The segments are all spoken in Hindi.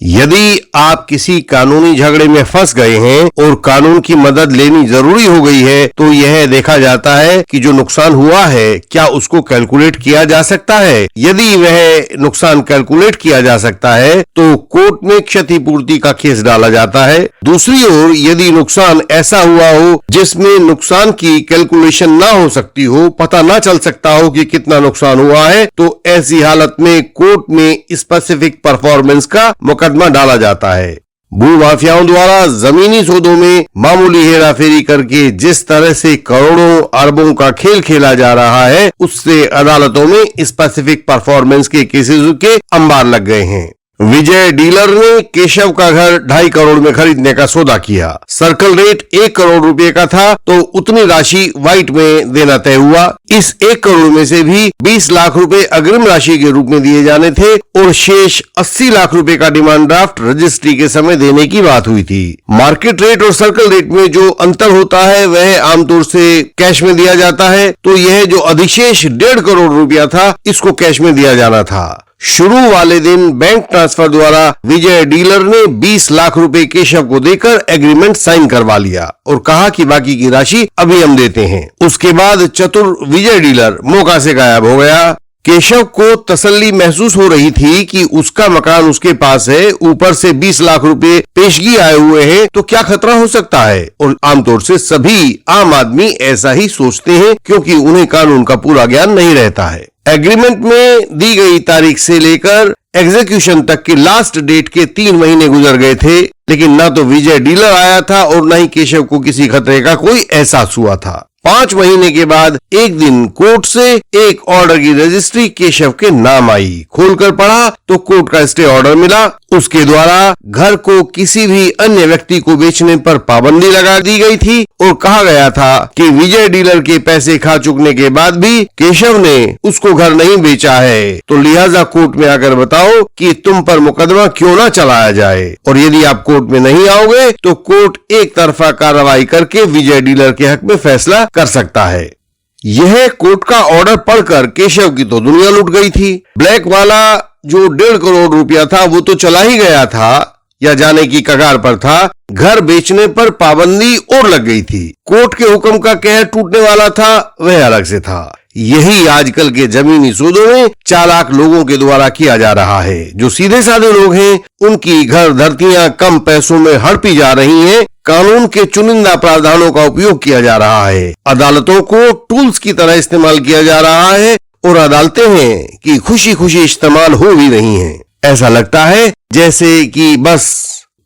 यदि आप किसी कानूनी झगड़े में फंस गए हैं और कानून की मदद लेनी जरूरी हो गई है तो यह देखा जाता है कि जो नुकसान हुआ है क्या उसको कैलकुलेट किया जा सकता है। यदि वह नुकसान कैलकुलेट किया जा सकता है तो कोर्ट में क्षतिपूर्ति का केस डाला जाता है। दूसरी ओर यदि नुकसान ऐसा हुआ हो जिसमें नुकसान की कैलकुलेशन ना हो सकती हो, पता ना चल सकता हो कि कितना नुकसान हुआ है, तो ऐसी हालत में कोर्ट में स्पेसिफिक परफॉर्मेंस का मुकदमा डाला जाता है। भूमाफियाओं द्वारा जमीनी सौदों में मामूली हेराफेरी करके जिस तरह से करोड़ों अरबों का खेल खेला जा रहा है, उससे अदालतों में स्पेसिफिक परफॉर्मेंस के केसेस के अंबार लग गए हैं। विजय डीलर ने केशव का घर 2.5 करोड़ में खरीदने का सौदा किया। सर्कल रेट 1 करोड़ रुपए का था तो उतनी राशि व्हाइट में देना तय हुआ। इस 1 करोड़ में से भी 20 लाख रुपए अग्रिम राशि के रूप में दिए जाने थे और शेष 80 लाख रुपए का डिमांड ड्राफ्ट रजिस्ट्री के समय देने की बात हुई थी। मार्केट रेट और सर्कल रेट में जो अंतर होता है वह आमतौर से कैश में दिया जाता है, तो यह जो अधिशेष 1.5 करोड़ रुपया था इसको कैश में दिया जाना था। शुरू वाले दिन बैंक ट्रांसफर द्वारा विजय डीलर ने 20 लाख रुपए केशव को देकर एग्रीमेंट साइन करवा लिया और कहा कि बाकी की राशि अभी हम देते हैं। उसके बाद चतुर विजय डीलर मौका से गायब हो गया। केशव को तसल्ली महसूस हो रही थी कि उसका मकान उसके पास है, ऊपर से 20 लाख रुपए पेशगी आए हुए हैं, तो क्या खतरा हो सकता है। और आमतौर से सभी आम आदमी ऐसा ही सोचते हैं क्योंकि उन्हें कानून का पूरा ज्ञान नहीं रहता है। एग्रीमेंट में दी गई तारीख से लेकर एग्जीक्यूशन तक की लास्ट डेट के 3 महीने गुजर गए थे, लेकिन न तो विजय डीलर आया था और न ही केशव को किसी खतरे का कोई एहसास हुआ था। 5 महीने के बाद एक दिन कोर्ट से एक ऑर्डर की रजिस्ट्री केशव के नाम आई। खोलकर पढ़ा तो कोर्ट का स्टे ऑर्डर मिला। उसके द्वारा घर को किसी भी अन्य व्यक्ति को बेचने पर पाबंदी लगा दी गई थी और कहा गया था कि विजय डीलर के पैसे खा चुकने के बाद भी केशव ने उसको घर नहीं बेचा है, तो लिहाजा कोर्ट में आकर बताओ कि तुम पर मुकदमा क्यों ना चलाया जाए। और यदि आप कोर्ट में नहीं आओगे तो कोर्ट एक तरफा कार्रवाई करके विजय डीलर के हक में फैसला कर सकता है। यह कोर्ट का ऑर्डर पढ़कर केशव की तो दुनिया लुट गई थी। ब्लैक वाला जो 1.5 करोड़ रुपया था वो तो चला ही गया था या जाने की कगार पर था, घर बेचने पर पाबंदी और लग गई थी। कोर्ट के हुक्म का कहर टूटने वाला था, वह अलग से था। यही आजकल के जमीनी सौदों में चालाक लोगों के द्वारा किया जा रहा है। जो सीधे साधे लोग हैं उनकी घर धरतियां कम पैसों में हड़पी जा रही हैं। कानून के चुनिंदा प्रावधानों का उपयोग किया जा रहा है। अदालतों को टूल्स की तरह इस्तेमाल किया जा रहा है और अदालतें हैं कि खुशी खुशी इस्तेमाल हो भी रही हैं। ऐसा लगता है जैसे कि बस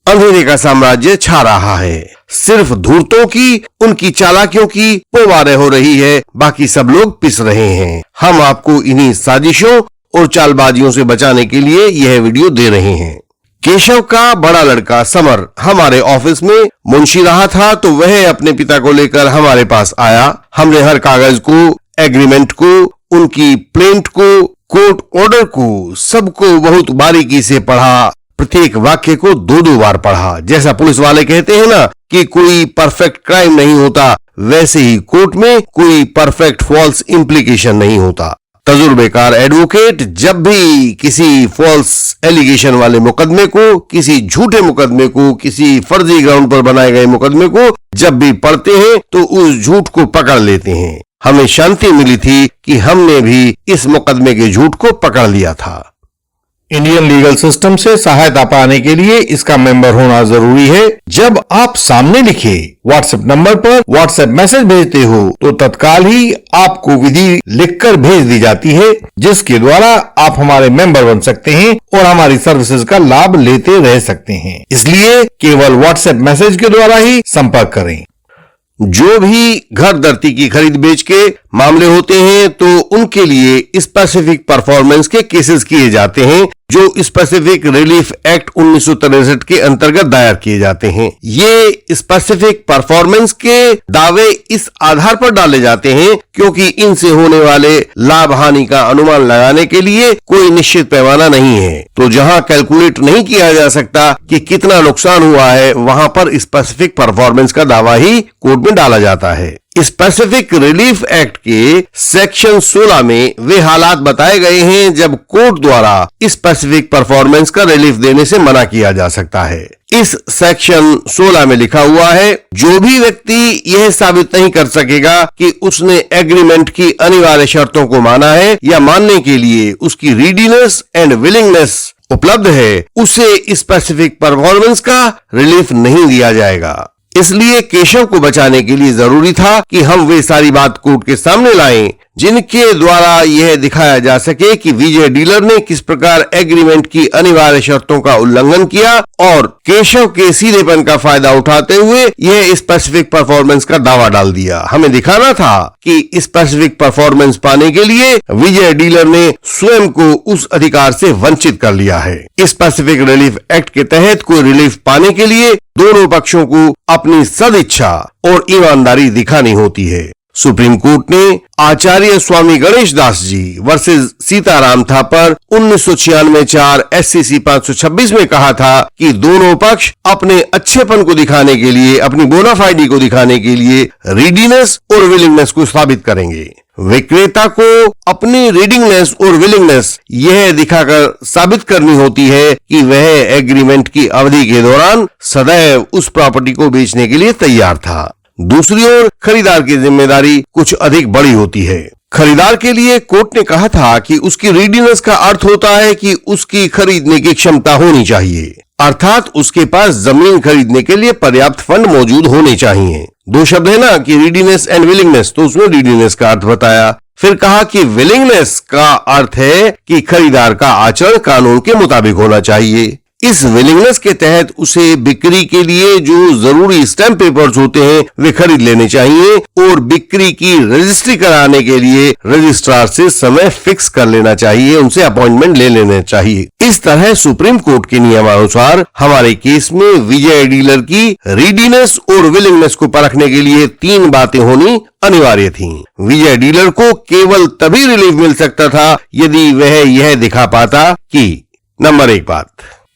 अंधेरे का साम्राज्य छा रहा है। सिर्फ धूर्तों की, उनकी चालाकियों की पोवारे हो रही है, बाकी सब लोग पिस रहे हैं। हम आपको इन्हीं साजिशों और चालबाजियों से बचाने के लिए यह वीडियो दे रहे हैं। केशव का बड़ा लड़का समर हमारे ऑफिस में मुंशी रहा था, तो वह अपने पिता को लेकर हमारे पास आया। हमने हर कागज को, एग्रीमेंट को, उनकी प्लेंट को, कोर्ट ऑर्डर को, सबको बहुत बारीकी से पढ़ा। प्रत्येक वाक्य को 2-2 बार पढ़ा। जैसा पुलिस वाले कहते हैं ना कि कोई परफेक्ट क्राइम नहीं होता, वैसे ही कोर्ट में कोई परफेक्ट फॉल्स इम्प्लीकेशन नहीं होता। तजुर्बेकार एडवोकेट जब भी किसी फॉल्स एलिगेशन वाले मुकदमे को, किसी झूठे मुकदमे को, किसी फर्जी ग्राउंड पर बनाए गए मुकदमे को जब भी पढ़ते हैं तो उस झूठ को पकड़ लेते हैं। हमें शांति मिली थी कि हमने भी इस मुकदमे के झूठ को पकड़ लिया था। इंडियन लीगल सिस्टम से सहायता पाने के लिए इसका मेंबर होना जरूरी है। जब आप सामने लिखे व्हाट्सएप नंबर पर व्हाट्सएप मैसेज भेजते हो तो तत्काल ही आपको विधि लिखकर भेज दी जाती है, जिसके द्वारा आप हमारे मेंबर बन सकते हैं और हमारी सर्विसेज का लाभ लेते रह सकते हैं। इसलिए केवल व्हाट्सएप मैसेज के द्वारा ही संपर्क करें। जो भी घर धरती की खरीद बेच के मामले होते हैं तो उनके लिए स्पेसिफिक परफॉर्मेंस के केसेस किए जाते हैं, जो स्पेसिफिक रिलीफ एक्ट 1963 के अंतर्गत दायर किए जाते हैं। ये स्पेसिफिक परफॉर्मेंस के दावे इस आधार पर डाले जाते हैं क्योंकि इनसे होने वाले लाभ हानि का अनुमान लगाने के लिए कोई निश्चित पैमाना नहीं है। तो जहां कैलकुलेट नहीं किया जा सकता कि कितना नुकसान हुआ है, वहां पर स्पेसिफिक परफॉर्मेंस का दावा ही कोर्ट में डाला जाता है। स्पेसिफिक रिलीफ एक्ट के सेक्शन 16 में वे हालात बताए गए हैं जब कोर्ट द्वारा स्पेसिफिक परफॉर्मेंस का रिलीफ देने से मना किया जा सकता है। इस सेक्शन 16 में लिखा हुआ है, जो भी व्यक्ति यह साबित नहीं कर सकेगा कि उसने एग्रीमेंट की अनिवार्य शर्तों को माना है या मानने के लिए उसकी रीडीनेस एंड विलिंगनेस उपलब्ध है, उसे स्पेसिफिक परफॉर्मेंस का रिलीफ नहीं दिया जाएगा। इसलिए केशव को बचाने के लिए जरूरी था कि हम वे सारी बात कोर्ट के सामने लाएं जिनके द्वारा यह दिखाया जा सके कि विजय डीलर ने किस प्रकार एग्रीमेंट की अनिवार्य शर्तों का उल्लंघन किया और केशव के सीधेपन का फायदा उठाते हुए यह स्पेसिफिक परफॉर्मेंस का दावा डाल दिया। हमें दिखाना था कि स्पेसिफिक परफॉर्मेंस पाने के लिए विजय डीलर ने स्वयं को उस अधिकार से वंचित कर लिया है। स्पेसिफिक रिलीफ एक्ट के तहत कोई रिलीफ पाने के लिए दोनों पक्षों को अपनी सदिच्छा और ईमानदारी दिखानी होती है। सुप्रीम कोर्ट ने आचार्य स्वामी गणेश दास जी वर्सेस सीताराम थापर 1996 4 SCC 526 में कहा था कि दोनों पक्ष अपने अच्छेपन को दिखाने के लिए, अपनी बोनाफाइडी को दिखाने के लिए रीडीनेस और विलिंगनेस को साबित करेंगे। विक्रेता को अपनी रीडिंगनेस और विलिंगनेस यह दिखाकर साबित करनी होती है कि वह एग्रीमेंट की अवधि के दौरान सदैव उस प्रॉपर्टी को बेचने के लिए तैयार था। दूसरी ओर खरीदार की जिम्मेदारी कुछ अधिक बड़ी होती है। खरीदार के लिए कोर्ट ने कहा था कि उसकी रीडीनेस का अर्थ होता है कि उसकी खरीदने की क्षमता होनी चाहिए, अर्थात उसके पास जमीन खरीदने के लिए पर्याप्त फंड मौजूद होने चाहिए। दो शब्द है ना कि रीडीनेस एंड विलिंगनेस, तो उसने रीडीनेस का अर्थ बताया। फिर कहा कि विलिंगनेस का अर्थ है कि खरीदार का आचरण कानून के मुताबिक होना चाहिए। इस विलिंगनेस के तहत उसे बिक्री के लिए जो जरूरी स्टैम्प पेपर्स होते हैं वे खरीद लेने चाहिए और बिक्री की रजिस्ट्री कराने के लिए रजिस्ट्रार से समय फिक्स कर लेना चाहिए, उनसे अपॉइंटमेंट ले लेना चाहिए। इस तरह सुप्रीम कोर्ट के नियमानुसार हमारे केस में विजय डीलर की रीडीनेस और विलिंगनेस को परखने के लिए 3 बातें होनी अनिवार्य थीं। विजय डीलर को केवल तभी रिलीफ मिल सकता था यदि वह यह दिखा पाता कि नंबर 1 बात,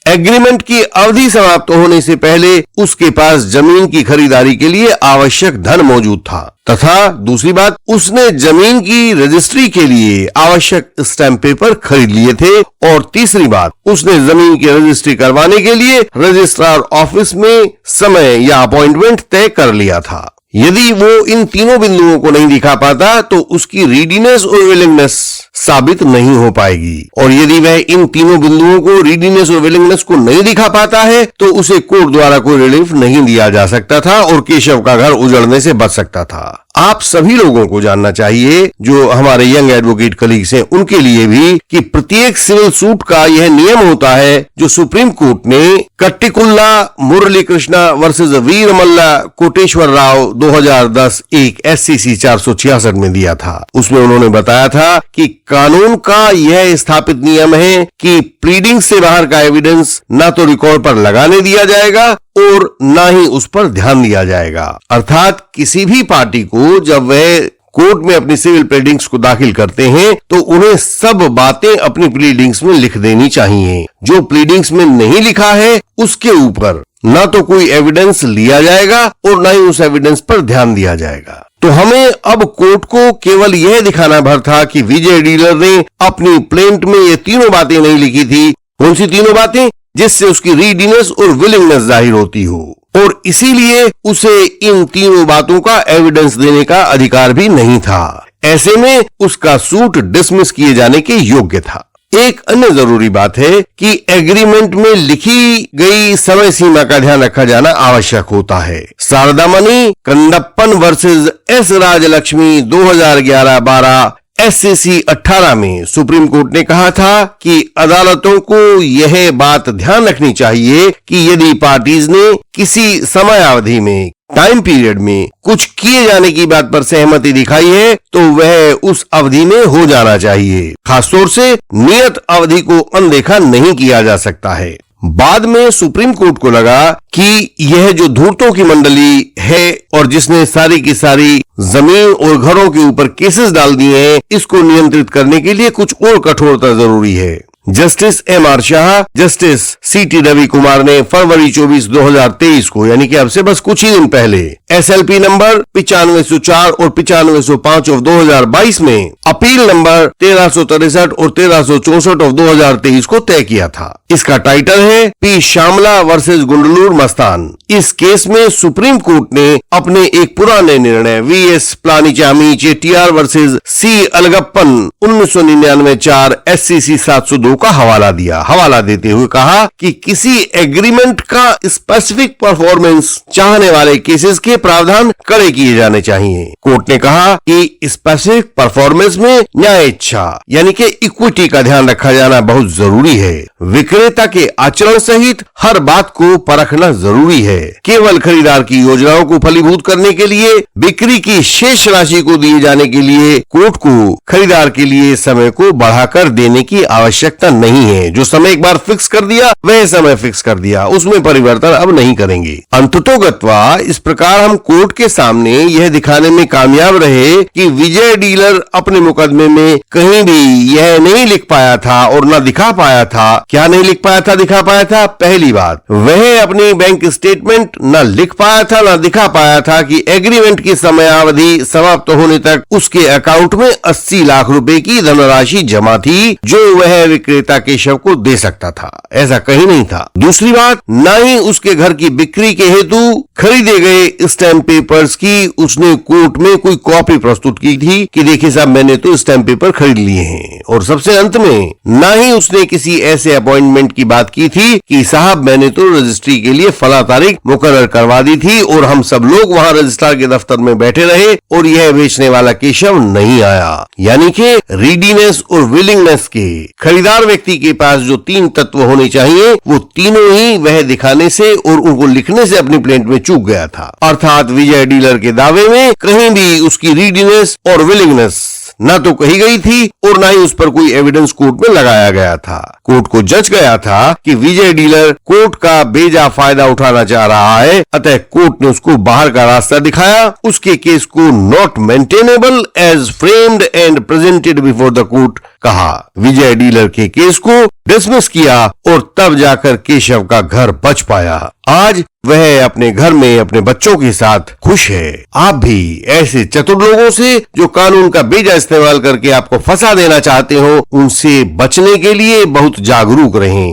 एग्रीमेंट की अवधि समाप्त होने से पहले उसके पास जमीन की खरीदारी के लिए आवश्यक धन मौजूद था, तथा दूसरी बात, उसने जमीन की रजिस्ट्री के लिए आवश्यक स्टैम्प पेपर खरीद लिए थे, और तीसरी बात, उसने जमीन की रजिस्ट्री करवाने के लिए रजिस्ट्रार ऑफिस में समय या अपॉइंटमेंट तय कर लिया था। यदि वो इन तीनों बिंदुओं को नहीं दिखा पाता तो उसकी रीडीनेस और विलिंगनेस साबित नहीं हो पाएगी, और यदि वह इन तीनों बिंदुओं को, रीडीनेस और विलिंगनेस को नहीं दिखा पाता है तो उसे कोर्ट द्वारा कोई रिलीफ नहीं दिया जा सकता था और केशव का घर उजड़ने से बच सकता था। आप सभी लोगों को जानना चाहिए, जो हमारे यंग एडवोकेट कलीग्स हैं उनके लिए भी, कि प्रत्येक सिविल सूट का यह नियम होता है जो सुप्रीम कोर्ट ने कट्टिकुल्ला मुरली कृष्णा वर्सेस वीरमल्ला कोटेश्वर राव 2010 एक SCC 466 में दिया था। उसमें उन्होंने बताया था कि कानून का यह स्थापित नियम है कि प्लीडिंग से बाहर का एविडेंस न तो रिकॉर्ड पर लगाने दिया जाएगा और न ही उस पर ध्यान दिया जाएगा। अर्थात किसी भी पार्टी को जब वह कोर्ट में अपनी सिविल प्लीडिंग्स को दाखिल करते हैं तो उन्हें सब बातें अपनी प्लीडिंग्स में लिख देनी चाहिए। जो प्लीडिंग्स में नहीं लिखा है उसके ऊपर न तो कोई एविडेंस लिया जाएगा और न ही उस एविडेंस पर ध्यान दिया जाएगा। तो हमें अब कोर्ट को केवल यह दिखाना भर था कि विजय डीलर ने अपनी प्लेंट में ये तीनों बातें नहीं लिखी थी। कौन सी तीनों बातें? जिससे उसकी रीडीनेस और विलिंगनेस जाहिर होती हो, और इसीलिए उसे इन तीनों बातों का एविडेंस देने का अधिकार भी नहीं था। ऐसे में उसका सूट डिसमिस किए जाने के योग्य था। एक अन्य जरूरी बात है कि एग्रीमेंट में लिखी गई समय सीमा का ध्यान रखा जाना आवश्यक होता है। Sharadamani Kandappan versus S Rajalakshmi 2011-12 SCC 18 में सुप्रीम कोर्ट ने कहा था कि अदालतों को यह बात ध्यान रखनी चाहिए कि यदि पार्टीज ने किसी समयावधि में, टाइम पीरियड में कुछ किए जाने की बात पर सहमति दिखाई है तो वह उस अवधि में हो जाना चाहिए। खासतौर से नियत अवधि को अनदेखा नहीं किया जा सकता है। बाद में सुप्रीम कोर्ट को लगा कि यह जो धूर्तों की मंडली है और जिसने सारी की सारी जमीन और घरों के ऊपर केसेस डाल दिए हैं, इसको नियंत्रित करने के लिए कुछ और कठोरता जरूरी है। Justice M.R. Shah, justice C.T. Ravi Kumar ने फरवरी 24, 2023 को, यानी कि अब से बस कुछ ही दिन पहले SLP नंबर 9504 और 9505 ऑफ 2022 में अपील नंबर 1363 और 1364 ऑफ 2023 को तय किया था। इसका टाइटल है पी श्यामला वर्सेस गुंडलूर मस्तान। इस केस में सुप्रीम कोर्ट ने अपने एक पुराने निर्णय VS Palanichamy Chettiar versus C Alagappan 1999-4 SCC 702 का हवाला दिया। हवाला देते हुए कहा कि किसी एग्रीमेंट का स्पेसिफिक परफॉर्मेंस चाहने वाले केसेस के प्रावधान कड़े किए जाने चाहिए। कोर्ट ने कहा कि स्पेसिफिक परफॉर्मेंस में न्याय इच्छा यानी कि इक्विटी का ध्यान रखा जाना बहुत जरूरी है। विक्रेता के आचरण सहित हर बात को परखना जरूरी है। केवल खरीदार की योजनाओं को फलीभूत करने के लिए बिक्री की शेष राशि को दिए जाने के लिए कोर्ट को खरीदार के लिए समय को बढ़ाकर देने की आवश्यकता नहीं है। जो समय एक बार फिक्स कर दिया वह समय फिक्स कर दिया, उसमें परिवर्तन अब नहीं करेंगे। अंततोगत्वा इस प्रकार हम कोर्ट के सामने यह दिखाने में कामयाब रहे कि विजय डीलर अपने मुकदमे में कहीं भी यह नहीं लिख पाया था और न दिखा पाया था। क्या नहीं लिख पाया था, दिखा पाया था? पहली बात, वह अपनी बैंक स्टेटमेंट न लिख पाया था न दिखा पाया था कि एग्रीमेंट की समयावधि समाप्त होने तक उसके अकाउंट में 80 लाख रुपए की धनराशि जमा थी जो वह विक्रेता के शव को दे सकता था। ऐसा कहीं नहीं था। दूसरी बात, न ही उसके घर की बिक्री के हेतु खरीदे गए स्टैम्प पेपर्स की उसने कोर्ट में कोई कॉपी प्रस्तुत की थी कि देखिए साहब मैंने तो स्टैम्प पेपर खरीद लिए हैं। और सबसे अंत में न ही उसने किसी ऐसे अपॉइंटमेंट की बात की थी कि साहब मैंने तो रजिस्ट्री के लिए फला तारीख मुकर्रर करवा दी थी और हम सब लोग वहां रजिस्ट्रार के दफ्तर में बैठे रहे और यह बेचने वाला केशव नहीं आया। यानी कि रीडीनेस और विलिंगनेस के खरीदार व्यक्ति के पास जो 3 तत्व होने चाहिए वो तीनों ही वह दिखाने से और उनको लिखने से अपनी प्लेंट में चूक गया था। अर्थात विजय डीलर के दावे में कहीं भी उसकी रीडीनेस और विलिंगनेस न तो कही गई थी और न ही उस पर कोई एविडेंस कोर्ट में लगाया गया था। कोर्ट को जज गया था कि विजय डीलर कोर्ट का बेजा फायदा उठाना चाह रहा है, अतः कोर्ट ने उसको बाहर का रास्ता दिखाया। उसके केस को not maintainable as framed and presented before the court कहा। विजय डीलर के केस को डिसमिस किया और तब जाकर केशव का घर बच पाया। आज वह अपने घर में अपने बच्चों के साथ खुश है। आप भी ऐसे चतुर लोगों से जो कानून का बेजा इस्तेमाल करके आपको फंसा देना चाहते हो उनसे बचने के लिए बहुत जागरूक रहें।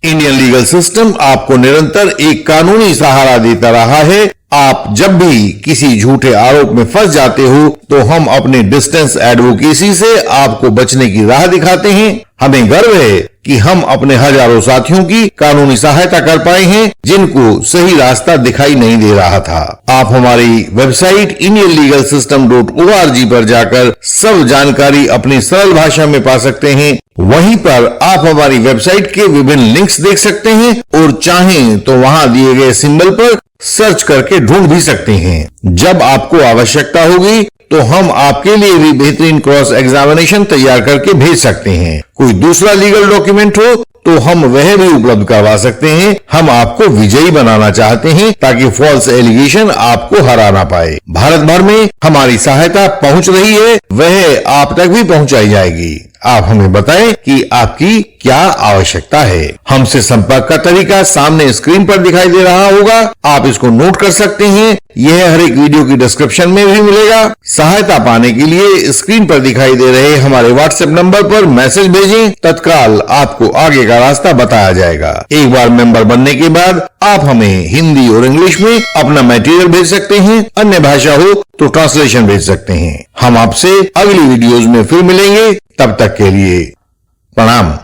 इंडियन लीगल सिस्टम आपको निरंतर एक कानूनी सहारा देता रहा है। आप जब भी किसी झूठे आरोप में फंस जाते हो तो हम अपने डिस्टेंस एडवोकेसी से आपको बचने की राह दिखाते हैं। हमें गर्व है कि हम अपने हजारों साथियों की कानूनी सहायता कर पाए हैं जिनको सही रास्ता दिखाई नहीं दे रहा था। आप हमारी वेबसाइट indianlegalsystem.org पर जाकर सब जानकारी अपनी सरल भाषा में पा सकते हैं। वहीं पर आप हमारी वेबसाइट के विभिन्न लिंक्स देख सकते हैं और चाहें तो वहां दिए गए सिंबल पर सर्च करके ढूंढ भी सकते हैं। जब आपको आवश्यकता होगी तो हम आपके लिए भी बेहतरीन क्रॉस एग्जामिनेशन तैयार करके भेज सकते हैं। कोई दूसरा लीगल डॉक्यूमेंट हो तो हम वह भी उपलब्ध करवा सकते हैं। हम आपको विजयी बनाना चाहते हैं ताकि फॉल्स एलिगेशन आपको हरा ना पाए। भारत भर में हमारी सहायता पहुंच रही है, वह आप तक भी पहुंचाई जाएगी। आप हमें बताएं कि आपकी क्या आवश्यकता है। हमसे संपर्क का तरीका सामने स्क्रीन पर दिखाई दे रहा होगा, आप इसको नोट कर सकते हैं। यह हर एक वीडियो की डिस्क्रिप्शन में भी मिलेगा। सहायता पाने के लिए स्क्रीन पर दिखाई दे रहे हमारे व्हाट्सएप नंबर पर मैसेज भेजें, तत्काल आपको आगे का रास्ता बताया जाएगा। एक बार मेंबर बनने के बाद आप हमें हिंदी और इंग्लिश में अपना मटेरियल भेज सकते हैं, अन्य भाषा हो तो ट्रांसलेशन भेज सकते हैं। हम आपसे अगली वीडियोज में फिर मिलेंगे, तब तक के लिए प्रणाम।